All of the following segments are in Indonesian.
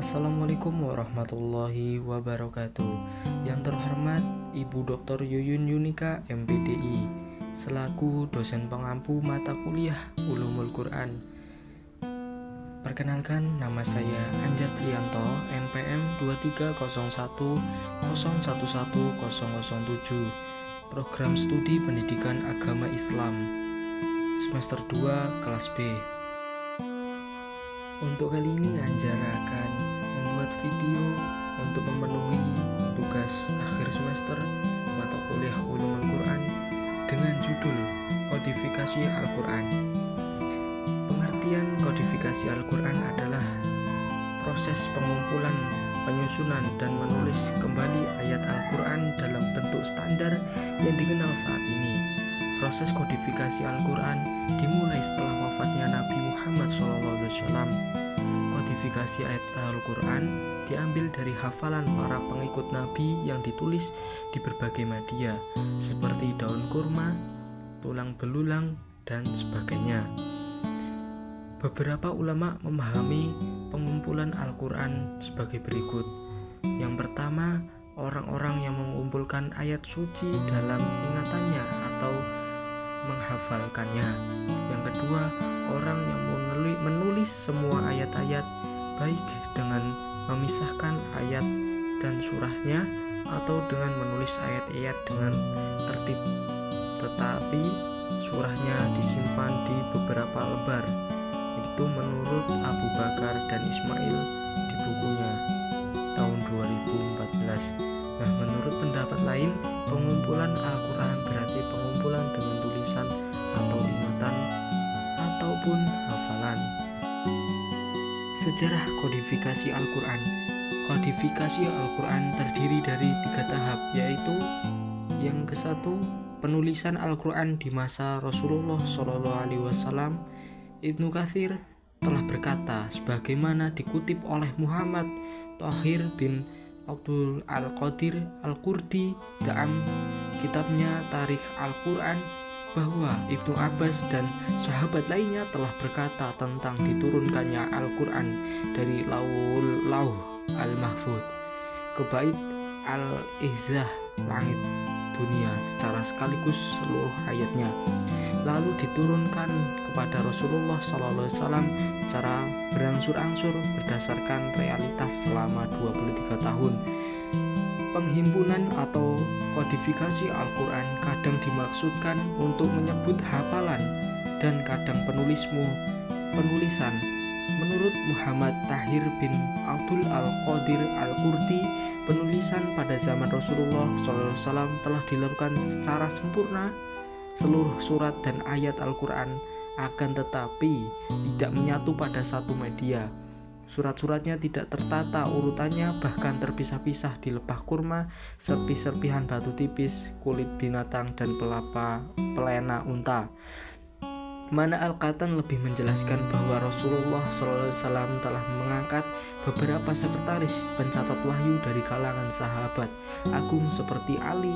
Assalamualaikum warahmatullahi wabarakatuh. Yang terhormat Ibu Dr. Yuyun Yunika MPDI selaku dosen pengampu mata kuliah Ulumul Quran. Perkenalkan, nama saya Anjar Trianto, NPM 23010110007, Program Studi Pendidikan Agama Islam, Semester 2 Kelas B. Untuk kali ini Anjar akan membuat video untuk memenuhi tugas akhir semester mata kuliah Ulumul Quran dengan judul Kodifikasi Al-Quran. Pengertian kodifikasi Al-Quran adalah proses pengumpulan, penyusunan, dan menulis kembali ayat Al-Quran dalam bentuk standar yang dikenal saat ini. Proses kodifikasi Al-Quran dimulai setelah wafatnya Nabi Muhammad SAW. Kodifikasi ayat Al-Quran diambil dari hafalan para pengikut Nabi yang ditulis di berbagai media seperti daun kurma, tulang belulang, dan sebagainya. Beberapa ulama memahami pengumpulan Al-Quran sebagai berikut. Yang pertama, orang-orang yang mengumpulkan ayat suci dalam ingatannya atau menghafalkannya. Yang kedua, orang yang menulis semua ayat-ayat, baik dengan memisahkan ayat dan surahnya atau dengan menulis ayat-ayat dengan tertib, tetapi surahnya disimpan di beberapa lembar. Itu menurut Abu Bakar dan Ismail di bukunya tahun 2014. Nah, menurut pendapat lain, pengumpulan Al-Quran berarti pengumpulan dengan tulisan atau ingatan ataupun hafalan. Sejarah kodifikasi Al-Quran. Kodifikasi Al-Quran terdiri dari 3 tahap, yaitu yang ke-1, penulisan Al-Quran di masa Rasulullah SAW. Ibnu Katsir telah berkata, sebagaimana dikutip oleh Muhammad Thahir bin Abdul Al-Qadir Al-Qurdi dalam kitabnya Tarikh Al-Quran, bahwa Ibnu Abbas dan sahabat lainnya telah berkata tentang diturunkannya Al-Quran dari Lauh Al-Mahfuz ke Bait Al-Izzah, langit dunia, secara sekaligus seluruh ayatnya, lalu diturunkan kepada Rasulullah SAW secara berangsur-angsur berdasarkan realitas selama 23 tahun. Penghimpunan atau kodifikasi Al-Quran kadang dimaksudkan untuk menyebut hafalan dan kadang penulisan. Menurut Muhammad Thahir bin Abdul Al-Qadir Al-Qurdi, penulisan pada zaman Rasulullah SAW telah dilakukan secara sempurna seluruh surat dan ayat Al-Quran, akan tetapi tidak menyatu pada satu media. Surat-suratnya tidak tertata urutannya, bahkan terpisah-pisah di lebah kurma, serpih-serpihan batu tipis, kulit binatang, dan pelena unta. Mana Al-Qatan lebih menjelaskan bahwa Rasulullah SAW telah mengangkat beberapa sekretaris pencatat wahyu dari kalangan sahabat agung seperti Ali,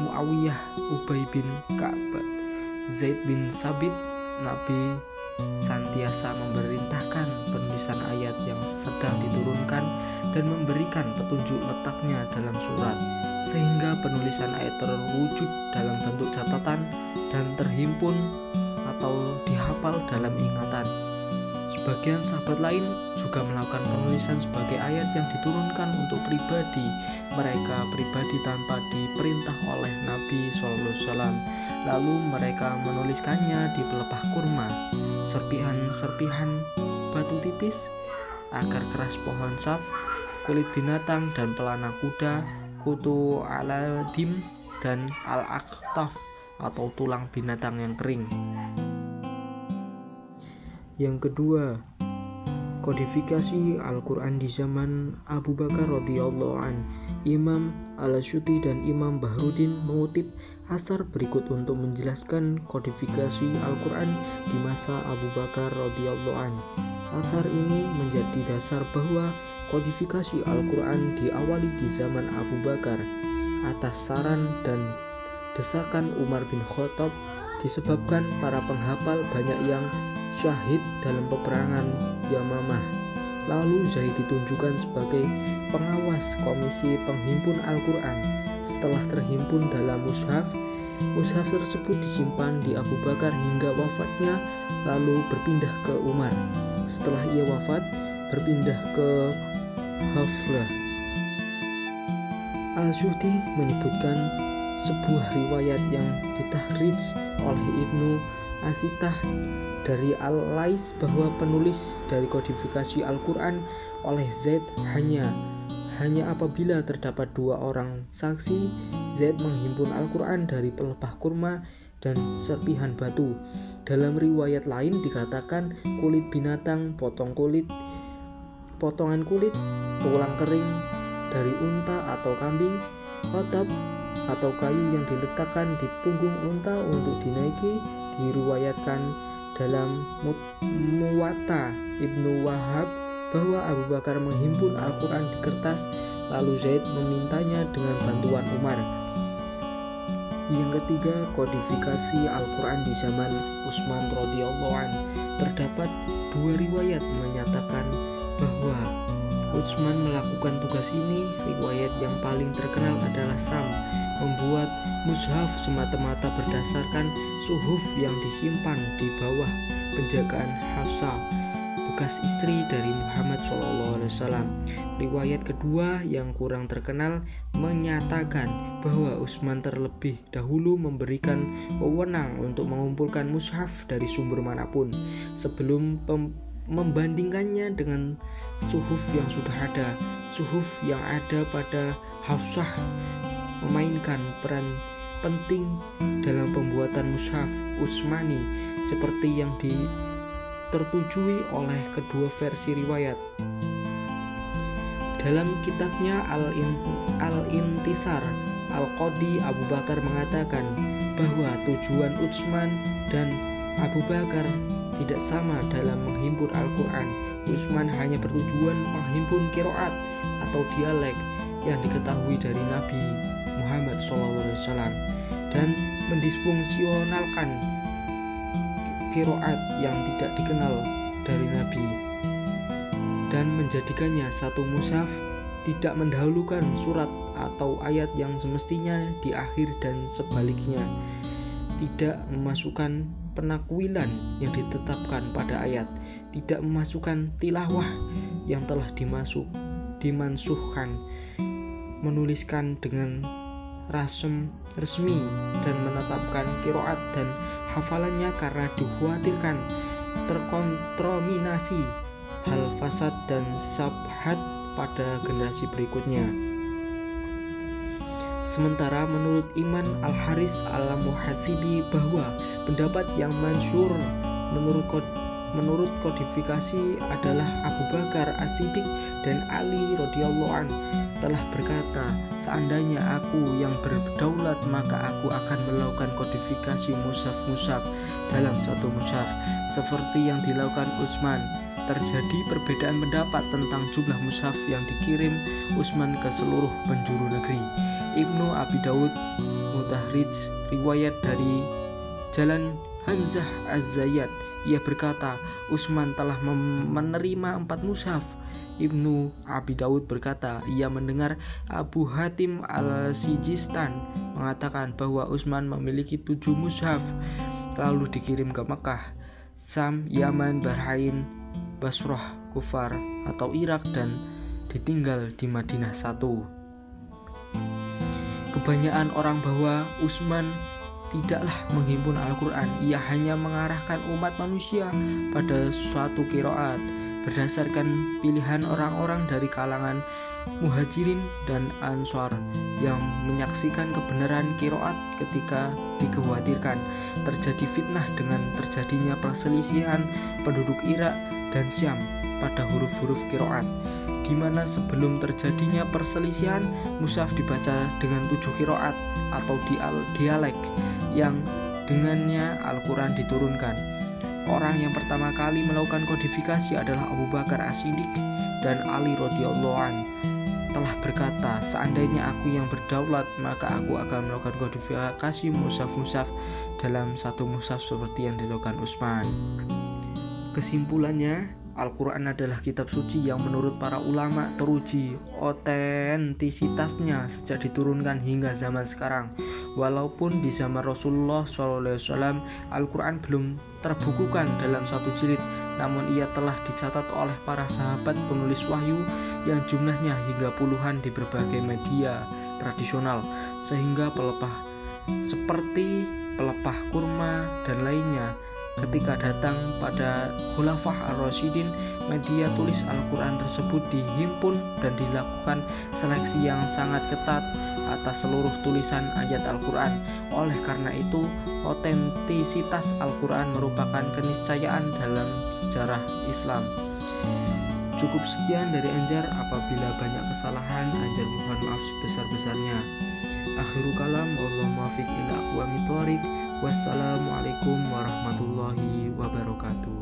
Muawiyah, Ubay bin Ka'ab, Zaid bin Sabit. Nabi senantiasa memerintahkan penulisan ayat yang sedang diturunkan dan memberikan petunjuk letaknya dalam surat, sehingga penulisan ayat terwujud dalam bentuk catatan dan terhimpun atau dihafal dalam ingatan. Sebagian sahabat lain juga melakukan penulisan sebagai ayat yang diturunkan untuk pribadi mereka tanpa diperintah oleh Nabi SAW. Lalu mereka menuliskannya di pelepah kurma, serpihan-serpihan batu tipis, akar keras pohon saf, kulit binatang dan pelana kuda, kutu aladim, dan al-aktaf atau tulang binatang yang kering. Yang kedua, kodifikasi Al-Quran di zaman Abu Bakar radhiyallahu an. Imam Al-Asyuti dan Imam Bahruddin mengutip asar berikut untuk menjelaskan kodifikasi Al-Quran di masa Abu Bakar radhiyallahu an. Asar ini menjadi dasar bahwa kodifikasi Al-Quran diawali di zaman Abu Bakar atas saran dan desakan Umar bin Khattab, disebabkan para penghafal banyak yang syahid dalam peperangan Yamamah. Lalu Zaid ditunjukkan sebagai pengawas komisi penghimpun Al-Quran. Setelah terhimpun dalam mushaf tersebut disimpan di Abu Bakar hingga wafatnya, lalu berpindah ke Umar. Setelah ia wafat, berpindah ke Haflah. Al-Syuuti menyebutkan sebuah riwayat yang ditahrijh oleh Ibnu Asitah dari Al-Lais bahwa penulis dari kodifikasi Al-Quran oleh Zaid hanya apabila terdapat 2 orang saksi, Zaid menghimpun Al-Quran dari pelepah kurma dan serpihan batu. Dalam riwayat lain dikatakan kulit binatang, potongan kulit, tulang kering dari unta atau kambing, khotab atau kayu yang diletakkan di punggung unta untuk dinaiki. Diriwayatkan dalam Muwatta Ibnu Wahab bahwa Abu Bakar menghimpun Al-Quran di kertas, lalu Zaid memintanya dengan bantuan Umar. Yang ketiga, kodifikasi Al-Quran di zaman Utsman radhiyallahu anhu. Terdapat 2 riwayat menyatakan bahwa Utsman melakukan tugas ini. Riwayat yang paling terkenal adalah Sam membuat mushaf semata-mata berdasarkan suhuf yang disimpan di bawah penjagaan Hafsah, bekas istri dari Muhammad SAW. Riwayat kedua yang kurang terkenal menyatakan bahwa Utsman terlebih dahulu memberikan wewenang untuk mengumpulkan mushaf dari sumber manapun sebelum membandingkannya dengan suhuf yang sudah ada. Suhuf yang ada pada Hafsah memainkan peran penting dalam pembuatan mushaf Utsmani seperti yang tertujui oleh kedua versi riwayat. Dalam kitabnya Al-Intisar, Al-Qadi Abu Bakar mengatakan bahwa tujuan Utsman dan Abu Bakar tidak sama dalam menghimpun Al-Quran. Utsman hanya bertujuan menghimpun qiraat atau dialek yang diketahui dari Nabi Muhammad SAW dan mendisfungsionalkan qiraat yang tidak dikenal dari Nabi dan menjadikannya satu mushaf, tidak mendahulukan surat atau ayat yang semestinya di akhir dan sebaliknya, tidak memasukkan penakwilan yang ditetapkan pada ayat, tidak memasukkan tilawah yang telah dimansuhkan, menuliskan dengan resmi dan menetapkan qiraat dan hafalannya karena dikhawatirkan terkontaminasi hal fasad dan sabhat pada generasi berikutnya. Sementara menurut Iman Al-Haris Al-Muhasibi bahwa pendapat yang mansyur menurut kodifikasi adalah Abu Bakar As-Siddiq dan Ali radhiyallahu an telah berkata, seandainya aku yang berdaulat maka aku akan melakukan kodifikasi mushaf-mushaf dalam satu mushaf seperti yang dilakukan Utsman. Terjadi perbedaan pendapat tentang jumlah mushaf yang dikirim Utsman ke seluruh penjuru negeri. Ibnu Abi Daud Mutahrij riwayat dari jalan Hamzah Az-Zayyad, ia berkata Utsman telah menerima 4 mushaf. Ibnu Abi Daud berkata ia mendengar Abu Hatim Al-Sijistan mengatakan bahwa Utsman memiliki 7 mushaf lalu dikirim ke Mekah, Sam, Yaman, Bahrain, Basrah, Kufar atau Irak dan ditinggal di Madinah 1. Kebanyakan orang bahwa Utsman tidaklah menghimpun Al-Quran, ia hanya mengarahkan umat manusia pada suatu qiraat berdasarkan pilihan orang-orang dari kalangan Muhajirin dan Ansar yang menyaksikan kebenaran qiraat ketika dikhawatirkan terjadi fitnah dengan terjadinya perselisihan penduduk Irak dan Syam pada huruf-huruf qiraat, di mana sebelum terjadinya perselisihan mushaf dibaca dengan 7 qiraat atau dialek yang dengannya Al-Quran diturunkan. Orang yang pertama kali melakukan kodifikasi adalah Abu Bakar As-Siddiq dan Ali radhiyallahu an telah berkata, seandainya aku yang berdaulat maka aku akan melakukan kodifikasi mushaf-mushaf dalam satu mushaf seperti yang dilakukan Utsman. Kesimpulannya, Al-Quran adalah kitab suci yang menurut para ulama teruji otentisitasnya sejak diturunkan hingga zaman sekarang. Walaupun di zaman Rasulullah SAW Al-Quran belum terbukukan dalam satu jilid, namun ia telah dicatat oleh para sahabat penulis wahyu yang jumlahnya hingga puluhan di berbagai media tradisional, sehingga seperti pelepah kurma dan lainnya ketika datang pada Khulafah Ar-Rasyidin, media tulis Al-Quran tersebut dihimpun dan dilakukan seleksi yang sangat ketat atas seluruh tulisan ayat Al-Quran. Oleh karena itu, otentisitas Al-Quran merupakan keniscayaan dalam sejarah Islam. Cukup sekian dari Anjar. Apabila banyak kesalahan, Anjar mohon maaf sebesar-besarnya. Akhirul kalam, wallahu muwaffiq ila aqwamit thoriq. Wassalamualaikum warahmatullahi wabarakatuh.